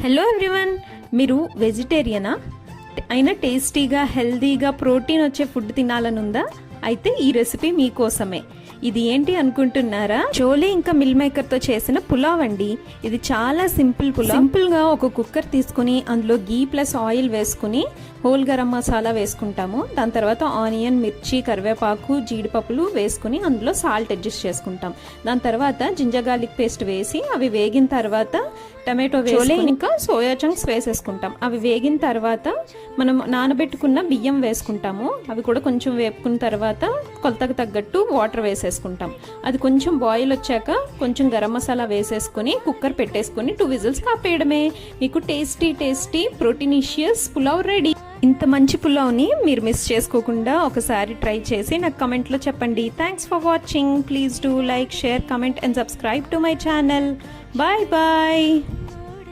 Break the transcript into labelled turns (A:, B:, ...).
A: Hello everyone, మీరు వెజిటేరియనా? అయినా టేస్టీగా హెల్దీగా ప్రోటీన్ వచ్చే ఫుడ్ తినాలనుందా? అయితే ఈ రెసిపీ మీకోసమే. ఇది ఏంటి అనుకుంటున్నారా? చోలే ఇంకా మిల్ మేకర్తో చేసిన పులావ్ అండి. ఇది చాలా సింపుల్ పులావ్. సింపుల్గా ఒక కుక్కర్ తీసుకుని అందులో గీ ప్లస్ ఆయిల్ వేసుకుని హోల్ గరం మసాలా వేసుకుంటాము. దాని తర్వాత ఆనియన్, మిర్చి, కరివేపాకు, జీడిపప్పులు వేసుకుని అందులో సాల్ట్ అడ్జస్ట్ చేసుకుంటాం. దాని తర్వాత జింజర్ గార్లిక్ పేస్ట్ వేసి అవి వేగిన తర్వాత టమాటో వేసుకుని ఇంకా సోయా చంక్స్ వేసేసుకుంటాం. అవి వేగిన తర్వాత మనం నానబెట్టుకున్న బియ్యం వేసుకుంటాము. అవి కూడా కొంచెం వేపుకున్న తర్వాత కొలతకు తగ్గట్టు వాటర్ వేసేసుకుంటాం. అది కొంచెం బాయిల్ వచ్చాక కొంచెం గరం మసాలా వేసేసుకుని కుక్కర్ పెట్టేసుకుని 2 విజిల్స్ కాపేయడమే. మీకు టేస్టీ ప్రోటీనిషియస్ పులావ్ రెడీ. ఇంత మంచి పులావ్ని మీరు మిస్ చేసుకోకుండా ఒకసారి ట్రై చేసి నాకు కమెంట్లో చెప్పండి. Thanks for watching. Please do like, share, comment and subscribe to my channel. Bye bye.